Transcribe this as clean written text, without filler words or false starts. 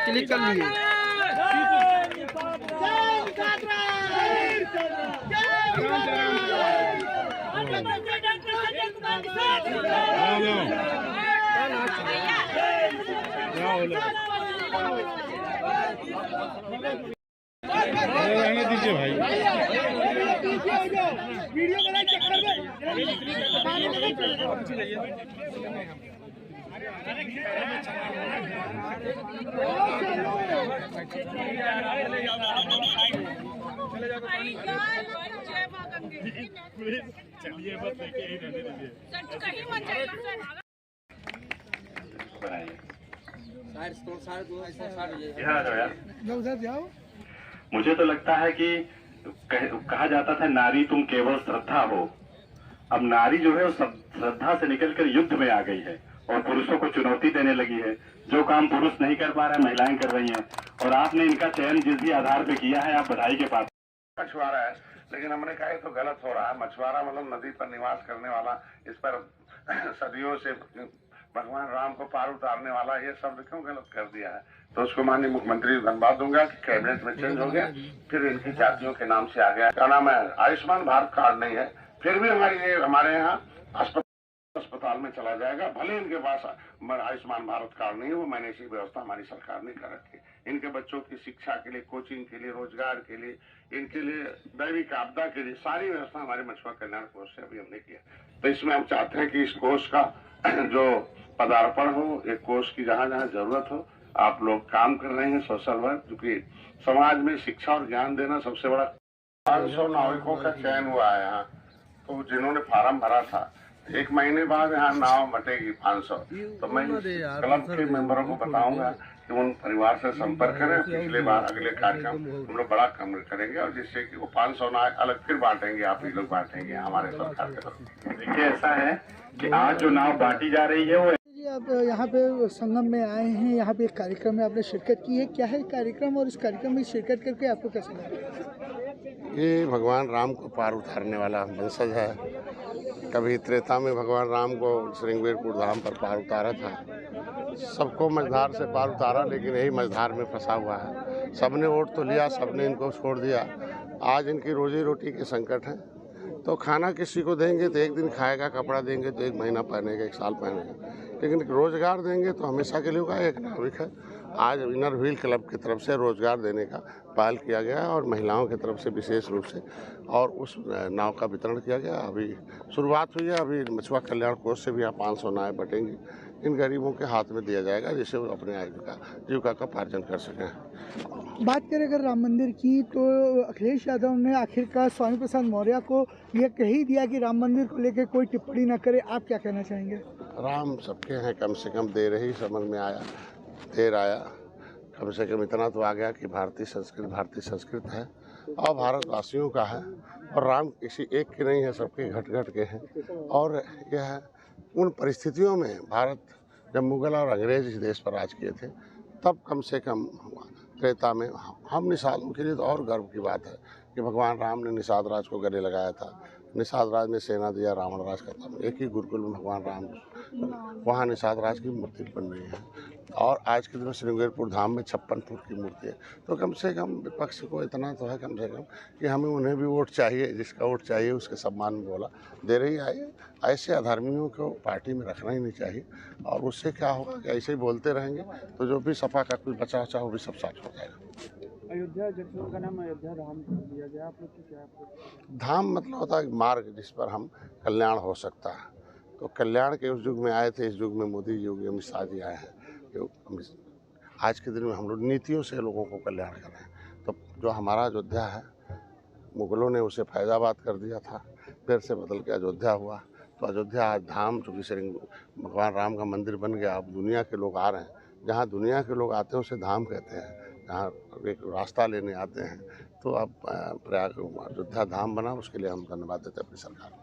Click कर लिए। रहने दीजिए भाई। वीडियो बनाए चक्कर में चलिए बस लेके ही रहने दीजिए। उधर जाओ। मुझे तो लगता है कि कहा जाता था नारी तुम केवल श्रद्धा हो। अब नारी जो है वो श्रद्धा से निकलकर युद्ध में आ गई है और पुरुषों को चुनौती देने लगी है। जो काम पुरुष नहीं कर पा रहे महिलाएं कर रही हैं और आपने इनका चयन जिस भी आधार पे किया है आप बधाई के पात्र। मछुआरा है, लेकिन हमने कहा तो गलत हो रहा है। मछुआरा मतलब नदी पर निवास करने वाला, इस पर सदियों से भगवान राम को पार उतारने वाला, ये शब्द क्यों गलत कर दिया है? तो उसको माननीय मुख्यमंत्री धन्यवाद दूंगा कि कैबिनेट में चेंज हो गया, फिर इनकी जातियों के नाम से आ गया। क्या नाम है? आयुष्मान भारत कार्ड नहीं है, फिर भी हमारे यहाँ अस्पताल में चला जाएगा। भले इनके पास आयुष्मान भारत कार्ड नहीं है, वो मैंने ऐसी व्यवस्था हमारी सरकार ने कर रखी। इनके बच्चों की शिक्षा के लिए, कोचिंग के लिए, रोजगार के लिए, इनके लिए दैविक आपदा के लिए सारी व्यवस्था हमारे मछुआ कल्याण कोष से अभी हमने किया। तो इसमें हम चाहते हैं कि इस कोष का जो पदार्पण हो, एक कोष की जहाँ जहाँ जरूरत हो आप लोग काम कर रहे हैं सोशल वर्क, क्योंकि समाज में शिक्षा और ज्ञान देना सबसे बड़ा। 500 नाविकों का चयन हुआ है यहाँ, तो जिन्होंने फार्म भरा था, 1 महीने बाद यहाँ नाव बटेगी 500। तो मैं क्लब के मेंबरों को बताऊंगा कि उन परिवार से संपर्क करें। पिछले बार अगले कार्यक्रम हम लोग बड़ा कम करेंगे और जिससे कि वो 500 नाव अलग फिर बांटेंगे, आप ही लोग बांटेंगे हमारे सरकार के तरफ। देखिए ऐसा है कि आज जो नाव बांटी जा रही है वो आप यहाँ पे संगम में आए हैं, यहाँ पे एक कार्यक्रम में आपने शिरकत की है, क्या है कार्यक्रम और इस कार्यक्रम में शिरकत करके आपको कैसा लगा? ये भगवान राम को पार उतारने वाला वंशज है। कभी त्रेता में भगवान राम को श्रृंगेरपुर धाम पर पार उतारा था, सबको मझधार से पार उतारा, लेकिन यही मझधार में फंसा हुआ है। सबने वोट तो लिया, सबने इनको छोड़ दिया। आज इनकी रोजी रोटी के संकट है। तो खाना किसी को देंगे तो एक दिन खाएगा, कपड़ा देंगे तो 1 महीना पहनेगा, 1 साल पहनेगा, लेकिन रोजगार देंगे तो हमेशा के लिए होगा। एक नाविक है, आज इनर व्हील क्लब की तरफ से रोजगार देने का पहल किया गया है और महिलाओं की तरफ से विशेष रूप से, और उस नाव का वितरण किया गया। अभी शुरुआत हुई है, अभी मछुआ कल्याण कोष से भी यहाँ 500 नावें बटेंगी, इन गरीबों के हाथ में दिया जाएगा जिससे वो अपने जीविका का उपार्जन कर सकें। बात करें अगर राम मंदिर की, तो अखिलेश यादव ने आखिरकार स्वामी प्रसाद मौर्य को यह कह ही दिया कि राम मंदिर को लेकर कोई टिप्पणी न करे। आप क्या कहना चाहेंगे? राम सबके हैं, कम से कम देर ही समझ में आया, देर आया, कम से कम इतना तो आ गया कि भारतीय संस्कृत है और भारतवासियों का है, और राम किसी एक के नहीं है, सबके घट घट के हैं। और यह उन परिस्थितियों में भारत जब मुगल और अंग्रेज इस देश पर राज किए थे, तब कम से कम त्रेता में हम निषाद, उनके लिए तो और गर्व की बात है कि भगवान राम ने निषाद राज को गले लगाया था। निषाद राज ने सेना दिया, रावण राज खत्म। एक ही गुरुकुल में भगवान राम, वहाँ निषाद राज की मूर्ति बन रही है, और आज के दिन में श्रृंगेरपुर धाम में 56 फुट की मूर्ति है। तो कम से कम विपक्ष को इतना तो है कम से कम कि हमें उन्हें भी वोट चाहिए, जिसका वोट चाहिए उसके सम्मान में बोला दे रही है। ऐसे अधर्मियों को पार्टी में रखना ही नहीं चाहिए, और उससे क्या होगा कि ऐसे ही बोलते रहेंगे तो जो भी सपा का कुछ बचा वो भी सब साफ हो जाएगा। अयोध्या जंक्शन का नाम अयोध्या धाम कर दिया गया, आप लोग की क्या? धाम मतलब होता है मार्ग जिस पर हम कल्याण हो सकता है। तो कल्याण के उस युग में आए थे, इस युग में मोदी योगी अमित शाह जी आए हैं। आज के दिन में हम लोग नीतियों से लोगों को कल्याण कर रहे हैं। तो जो हमारा अयोध्या है, मुगलों ने उसे फैजाबाद कर दिया था, फिर से बदल के अयोध्या हुआ। तो अयोध्या आज धाम, चूँकि भगवान राम का मंदिर बन गया, अब दुनिया के लोग आ रहे हैं। जहाँ दुनिया के लोग आते हैं उसे धाम कहते हैं, जहाँ एक रास्ता लेने आते हैं। तो अब प्रयाग अयोध्या धाम बना, उसके लिए हम धन्यवाद देते हैं अपनी सरकार को।